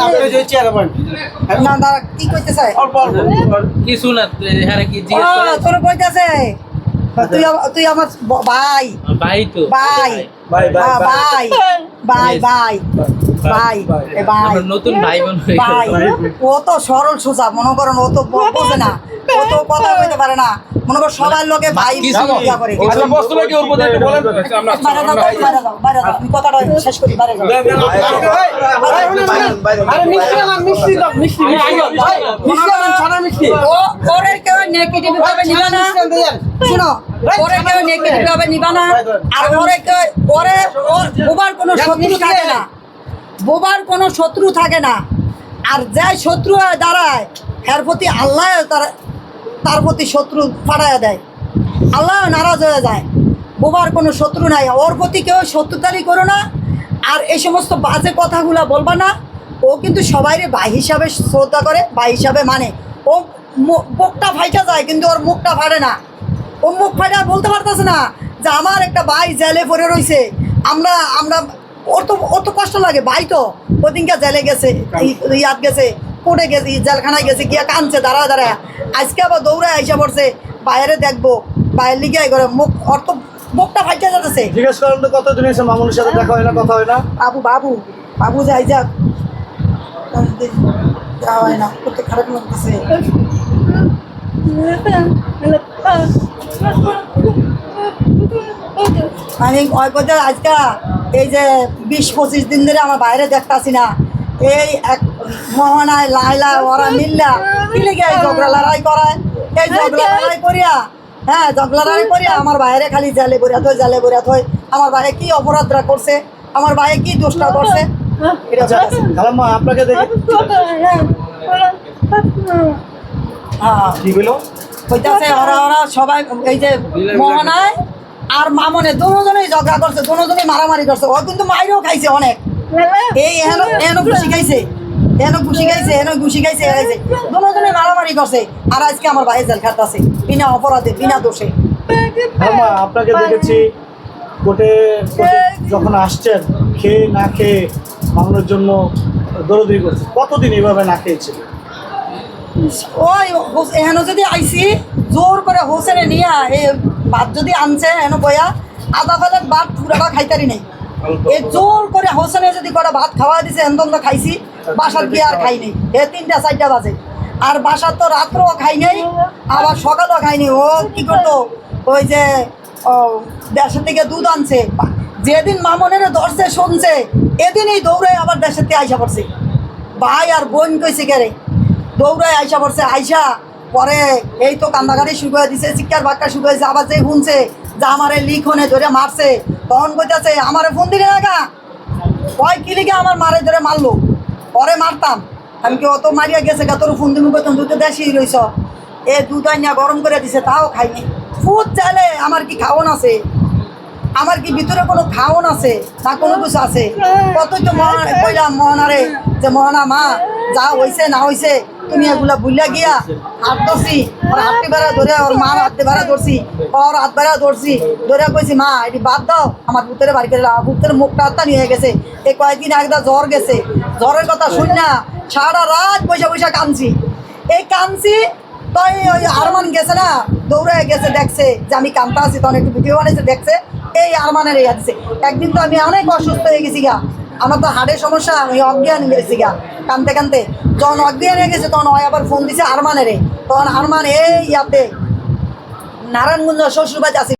আপনি যে চেয়ারে বলেন না দাঁড়া কি কইতেছে অল্প অল্প কিছু না হ্যাঁ কি জিজ্ঞেস করে তোর কইতেছে তুই আমার ভাই ভাই তো ভাই ভাই ভাই ভাই ভাই ভাই ভাই আমরা নতুন ভাই বোন হয়ে ভাই গেলাম। ও তো সরল সোজা মনে করেন ও তো বোঝে না ও তো কথা বলতে পারে না মনে কর সবার লোকে ভাই কিছু ইয়া করে আচ্ছা বস্তুটা কি ওর মধ্যে একটু বলেন বাইরে দাও আমি কথাটা শেষ করি বাইরে যাও আরে মিষ্টি আমার মিষ্টি দাও মিষ্টি মিষ্টি আমার ছানা মিষ্টি ও ওরে কেউ নেগেটিভ ভাবে নিবা না শুনো ওরে কেউ নেগেটিভ ভাবে নিবা না আর ওরে কেউ ওরে বোবার কোনো শত্রু থাকে না বোবার কোনো শত্রু থাকে না আর যাই শত্রু হয়ে দাঁড়ায় এর প্রতি আল্লাহ তার প্রতি শত্রু ফাড়াইয়া দেয় আল্লাহ নারাজ হয়ে যায় বোবার কোনো শত্রু নাই ওর প্রতি কেউ শত্রুতারি করো না আর এই সমস্ত বাজে কথাগুলো বলবা না ও কিন্তু সবাইরে ভাই হিসাবে শ্রদ্ধা করে ভাই হিসাবে মানে ও মুখটা ফাইটা যায় কিন্তু ওর মুখটা ফাটে না ও মুখ ফাটা বলতে পারতেছে না যে আমার একটা ভাই জেলে পড়ে রয়েছে আমরা ওর তো কষ্ট লাগে ভাই তো ওদিনকে জেলে গেছে ইয়াদ গেছে কোর্টে গেছে জেলখানায় গেছে গিয়া কাঁদছে দাঁড়া দাঁড়ায় আজকে আবার দৌড়ায় আইসা পড়ছে বাইরে দেখবো বাইরে লিগে করে মুখ ওর তো মুখটা ফাইটা যাচ্ছে জিজ্ঞেস করেন তো কতদিন এসে মামুনের সাথে দেখা হয় না কথা হয় না বাবু যাই যাক যাওয়া হয় না কত খারাপ লাগতেছে আমি ওই কথা আজকে এই যে 20-25 দিন ধরে আমার বাইরে দেখতাছি না এই এক মোহনায় লাইলা ওরা মিল্লা কি লেগে এই ঝগড়া লড়াই করায় এই ঝগড়া লড়াই করিয়া হ্যাঁ ঝগড়া লড়াই করিয়া আমার বাইরে খালি জালে বরিয়াত হয় আমার বাইরে কি অপরাধরা করছে আমার বাইরে কি দোষটা করছে এটা খালাম্মা আপনাকে দেখে হ্যাঁ কি বলো কইতাছে ওরা সবাই এই যে মোহনায় আর মামনে দুজনেই ঝগড়া করছে দুজনেই মারামারি করছে ও কিন্তু মাইরও খাইছে অনেক এই এনো ঘুষি খাইছে দুজনে মারামারি করছে আর আজকে আমার ভাই জেল খাটতাছে বিনা অপরাধে বিনা দোষে খালাম্মা আপনাকে দেখেছি কোর্টে যখন আসছেন খেয়ে না খেয়ে মামলার জন্য দৌড়দৌড়ি করছে কতদিন এইভাবে না খেয়েছিল ওই এহেন যদি আইসি জোর করে হোসেনে নিয়া এই ভাত যদি আনছে এন বয়া আধা ফেলের ভাত পুরাটা খাইতারি নেই এ জোর করে হোসেনে যদি করে ভাত খাওয়া দিছে এন্দন তো খাইছি বাসার গিয়ে আর খাই নেই এ 3টা-4টা বাজে আর বাসার তো রাত্রেও খাই নেই আবার সকালেও খাইনি ও কি করতো ওই যে দেশের থেকে দুধ আনছে যেদিন মামনের ধরছে শুনছে এদিনই দৌড়ে আবার দেশের থেকে আইসা পড়ছে ভাই আর বোন কইছে কে রে দৌড়ায় আইসা পড়ছে আইসা পরে এই তো কান্দাকাটি শুরু হয়ে দিছে চিৎকার বাক্কা শুরু হয়েছে আবার যে শুনছে যে আমারে লিখনে ধরে মারছে তখন কইতাছে আমারে ফোন দিলে না কয় কি লিখে আমার মারে ধরে মারলো পরে মারতাম আমি কি অত মারিয়া গেছে গা তোর ফোন দিবি কইতাম তুই তো দেশি রইছ এ দুধ আনিয়া গরম করে দিছে তাও খাইনি ফুট চাইলে আমার কি খাওয়ান আছে আমার কি ভিতরে কোনো খাওয়ান আছে না কোনো কিছু আছে কতই তো কইলাম মোহনারে যে মোহনা মা যা হয়েছে না হয়েছে তুমি এগুলা বুঝলা গিয়া হাত ধরছি ওর হাতটি বেড়া ধরে ওর মার হাতটি বেড়া ধরছি ওর হাত বেড়া ধরছি ধরে কইছি মা এটি বাদ দাও আমার ভূতের বাড়ি করে ভূতের মুখটা হাতটা নিয়ে গেছে এই কয়েকদিন একটা জ্বর গেছে জ্বরের কথা শুন না সারা রাত বৈশা কাঁদছি এই কাঁদছি তাই ওই আরমান গেছে না দৌড়ে গেছে দেখছে যে আমি কাঁদতে আছি তখন একটু ভিডিও বানিয়েছে দেখছে এই আরমানের এই আছে একদিন তো আমি অনেক অসুস্থ হয়ে গেছি গা আমার তো হার্টের সমস্যা আমি অজ্ঞান গেছি গা কানতে যখন অজ্ঞান হয়ে গেছে তখন ওই আবার ফোন দিছে আরমানের তখন আরমান এই ইয়াতে নারায়ণগঞ্জ শ্বশুরবাড়ি আছে